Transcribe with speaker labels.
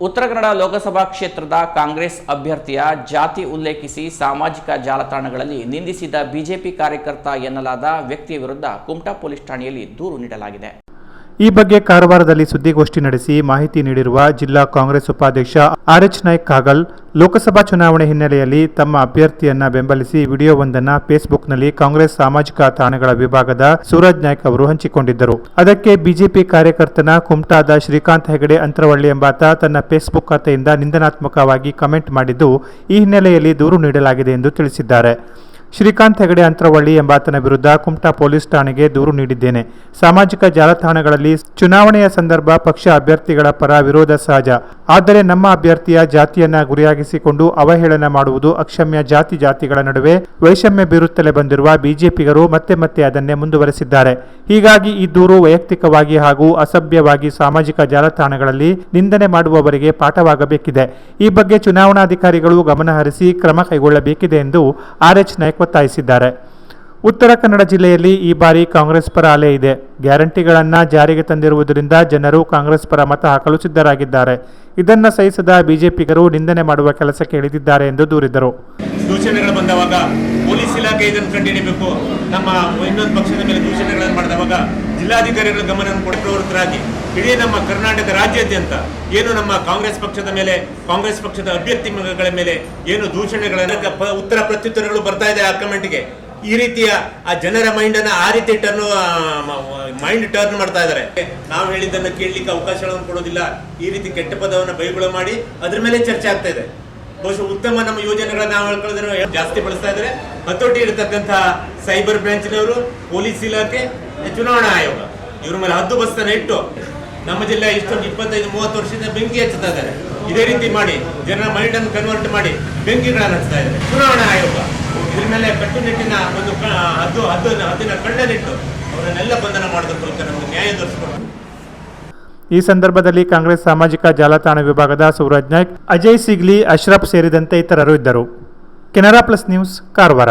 Speaker 1: ಉತ್ತರ ಕನ್ನಡ ಲೋಕಸಭಾ ಕ್ಷೇತ್ರದ ಕಾಂಗ್ರೆಸ್ ಅಭ್ಯರ್ಥಿಯ ಜಾತಿ ಉಲ್ಲೇಖಿಸಿ ಸಾಮಾಜಿಕ ಜಾಲತಾಣಗಳಲ್ಲಿ ನಿಂದಿಸಿದ ಬಿಜೆಪಿ ಕಾರ್ಯಕರ್ತ ಎನ್ನಲಾದ ವ್ಯಕ್ತಿಯ ವಿರುದ್ಧ ಕುಮಟಾ ಪೊಲೀಸ್ ಠಾಣೆಯಲ್ಲಿ ದೂರು ನೀಡಲಾಗಿದೆ.
Speaker 2: ಈ ಬಗ್ಗೆ ಕಾರವಾರದಲ್ಲಿ ಸುದ್ದಿಗೋಷ್ಠಿ ನಡೆಸಿ ಮಾಹಿತಿ ನೀಡಿರುವ ಜಿಲ್ಲಾ ಕಾಂಗ್ರೆಸ್ ಉಪಾಧ್ಯಕ್ಷ ಆರ್.ಎಚ್. ನಾಯ್ಕ್ ಕಾಗಲ್, ಲೋಕಸಭಾ ಚುನಾವಣೆ ಹಿನ್ನೆಲೆಯಲ್ಲಿ ತಮ್ಮ ಅಭ್ಯರ್ಥಿಯನ್ನ ಬೆಂಬಲಿಸಿ ವಿಡಿಯೋವೊಂದನ್ನು ಫೇಸ್ಬುಕ್ನಲ್ಲಿ ಕಾಂಗ್ರೆಸ್ ಸಾಮಾಜಿಕ ತಾಣಗಳ ವಿಭಾಗದ ಸೂರಜ್ ನಾಯ್ಕ್ ಅವರು ಹಂಚಿಕೊಂಡಿದ್ದರು. ಅದಕ್ಕೆ ಬಿಜೆಪಿ ಕಾರ್ಯಕರ್ತನ ಕುಮಟಾದ ಶ್ರೀಕಾಂತ್ ಹೆಗಡೆ ಅಂತರವಳ್ಳಿ ಎಂಬಾತ ತನ್ನ ಫೇಸ್ಬುಕ್ ಖಾತೆಯಿಂದ ನಿಂದನಾತ್ಮಕವಾಗಿ ಕಮೆಂಟ್ ಮಾಡಿದ್ದು, ಈ ಹಿನ್ನೆಲೆಯಲ್ಲಿ ದೂರು ನೀಡಲಾಗಿದೆ ಎಂದು ತಿಳಿಸಿದ್ದಾರೆ. ಶ್ರೀಕಾಂತ್ ಹೆಗಡೆ ಅಂತರವಳ್ಳಿ ಎಂಬಾತನ ವಿರುದ್ಧ ಕುಮಟಾ ಪೊಲೀಸ್ ಠಾಣೆಗೆ ದೂರು ನೀಡಿದ್ದೇನೆ. ಸಾಮಾಜಿಕ ಜಾಲತಾಣಗಳಲ್ಲಿ ಚುನಾವಣೆಯ ಸಂದರ್ಭ ಪಕ್ಷ ಅಭ್ಯರ್ಥಿಗಳ ಪರ ವಿರೋಧ ಸಹಜ. ಆದರೆ ನಮ್ಮ ಅಭ್ಯರ್ಥಿಯ ಜಾತಿಯನ್ನ ಗುರಿಯಾಗಿಸಿಕೊಂಡು ಅವಹೇಳನ ಮಾಡುವುದು ಅಕ್ಷಮ್ಯ. ಜಾತಿಗಳ ನಡುವೆ ವೈಷಮ್ಯ ಬೀರುತ್ತಲೇ ಬಂದಿರುವ ಬಿಜೆಪಿಗರು ಮತ್ತೆ ಅದನ್ನೇ ಮುಂದುವರೆಸಿದ್ದಾರೆ. ಹೀಗಾಗಿ ಈ ದೂರು ವೈಯಕ್ತಿಕವಾಗಿ ಹಾಗೂ ಅಸಭ್ಯವಾಗಿ ಸಾಮಾಜಿಕ ಜಾಲತಾಣಗಳಲ್ಲಿ ನಿಂದನೆ ಮಾಡುವವರಿಗೆ ಪಾಠವಾಗಬೇಕಿದೆ. ಈ ಬಗ್ಗೆ ಚುನಾವಣಾಧಿಕಾರಿಗಳು ಗಮನಹರಿಸಿ ಕ್ರಮ ಕೈಗೊಳ್ಳಬೇಕಿದೆ ಎಂದು ಆರ್.ಎಚ್. ನಾಯ್ಕ್ ಒತ್ತಾಯಿಸಿದ್ದಾರೆ. ಉತ್ತರ ಕನ್ನಡ ಜಿಲ್ಲೆಯಲ್ಲಿ ಈ ಬಾರಿ ಕಾಂಗ್ರೆಸ್ ಪರ ಅಲೆ ಇದೆ. ಗ್ಯಾರಂಟಿಗಳನ್ನು ಜಾರಿಗೆ ತಂದಿರುವುದರಿಂದ ಜನರು ಕಾಂಗ್ರೆಸ್ ಪರ ಮತ ಹಾಕಲು ಸಿದ್ಧರಾಗಿದ್ದಾರೆ. ಇದನ್ನು ಸಹಿಸದ ಬಿಜೆಪಿಗರು ನಿಂದನೆ ಮಾಡುವ ಕೆಲಸಕ್ಕೆ ಇಳಿದಿದ್ದಾರೆ ಎಂದು ದೂರಿದರು.
Speaker 3: ದೂಷಣೆಗಳು ಬಂದವಾಗ ಪೊಲೀಸ್ ಇಲಾಖೆ ಇದನ್ನು ಕಂಡುಹಿಡಿಯಬೇಕು. ನಮ್ಮ ಇನ್ನೊಂದು ಪಕ್ಷದ ಮೇಲೆ ದೂಷಣೆಗಳನ್ನು ಮಾಡಿದವಾಗ ಜಿಲ್ಲಾಧಿಕಾರಿಗಳ ಗಮನವನ್ನು ಕೊಡಪ್ರವೃತ್ತರಾಗಿ ಇಡೀ ನಮ್ಮ ಕರ್ನಾಟಕ ರಾಜ್ಯಾದ್ಯಂತ ಏನು ನಮ್ಮ ಕಾಂಗ್ರೆಸ್ ಪಕ್ಷದ ಮೇಲೆ, ಕಾಂಗ್ರೆಸ್ ಪಕ್ಷದ ಅಭ್ಯರ್ಥಿಗಳ ಮೇಲೆ ಏನು ದೂಷಣೆಗಳನ್ನು ಉತ್ತರ ಪ್ರತ್ಯುತ್ತರಗಳು ಬರ್ತಾ ಇದೆ ಆ ಕಮೆಂಟ್ಗೆ, ಈ ರೀತಿಯ ಆ ಜನರ ಮೈಂಡನ್ನು ಆ ರೀತಿ ಮೈಂಡ್ ಟರ್ನ್ ಮಾಡ್ತಾ ಇದ್ದಾರೆ. ನಾವು ಹೇಳಿದ್ದನ್ನು ಕೇಳಲಿಕ್ಕೆ ಅವಕಾಶಗಳನ್ನು ಕೊಡೋದಿಲ್ಲ. ಈ ರೀತಿ ಕೆಟ್ಟ ಪದವನ್ನು ಬೈಗುಳ ಮಾಡಿ ಅದ್ರ ಮೇಲೆ ಚರ್ಚೆ ಆಗ್ತಾ ಇದೆ. ಬಹುಶಃ ಉತ್ತಮ ನಮ್ಮ ಯೋಜನೆಗಳನ್ನ ನಾವು ಹೇಳ್ಕೊಳ್ಳೋದನ್ನು ಜಾಸ್ತಿ ಬಳಸ್ತಾ ಇದ್ದಾರೆ. ಹತೋಟಿ ಇರತಕ್ಕಂತಹ ಸೈಬರ್ ಬ್ರಾಂಚ್ನವರು, ಪೊಲೀಸ್ ಇಲಾಖೆ, ಚುನಾವಣಾ ಆಯೋಗ ಇವ್ರ ಮೇಲೆ ಹದ್ದುಬಸ್ತನ್ನ ಇಟ್ಟು ನಮ್ಮ ಜಿಲ್ಲೆ ಇಷ್ಟೊಂದು 25-30 ವರ್ಷದಿಂದ ಬೆಂಕಿ ಹಚ್ಚುತ್ತಾ ಇದ್ದಾರೆ. ಇದೇ ರೀತಿ ಮಾಡಿ ಜನರ ಮೈಂಡ್ ಅನ್ನು ಕನ್ವರ್ಟ್ ಮಾಡಿ ಬೆಂಕಿಗಳನ್ನು ಹಚ್ತಾ ಇದ್ದಾರೆ. ಚುನಾವಣಾ ಆಯೋಗ ಇದ್ರ ಮೇಲೆ ಕಟ್ಟುನಿಟ್ಟಿನ ಒಂದು ಅದನ್ನ ಕಣ್ಣನಿಟ್ಟು ಅವರನ್ನೆಲ್ಲ ಬಂಧನ ಮಾಡೋದಕ್ಕೆ ಮೂಲಕ ನಮಗೆ ನ್ಯಾಯ ದೊರಕಿಸಿಕೊಡ್ತಾರೆ.
Speaker 2: ಈ ಸಂದರ್ಭದಲ್ಲಿ ಕಾಂಗ್ರೆಸ್ ಸಾಮಾಜಿಕ ಜಾಲತಾಣ ವಿಭಾಗದ ಸೂರಜ್ ನಾಯ್ಕ್, ಅಜಯ್ ಸಿಗ್ಲಿ, ಅಶ್ರಫ್ ಸೇರಿದಂತೆ ಇತರರು ಇದ್ದರು. Canara plus news, Karwar.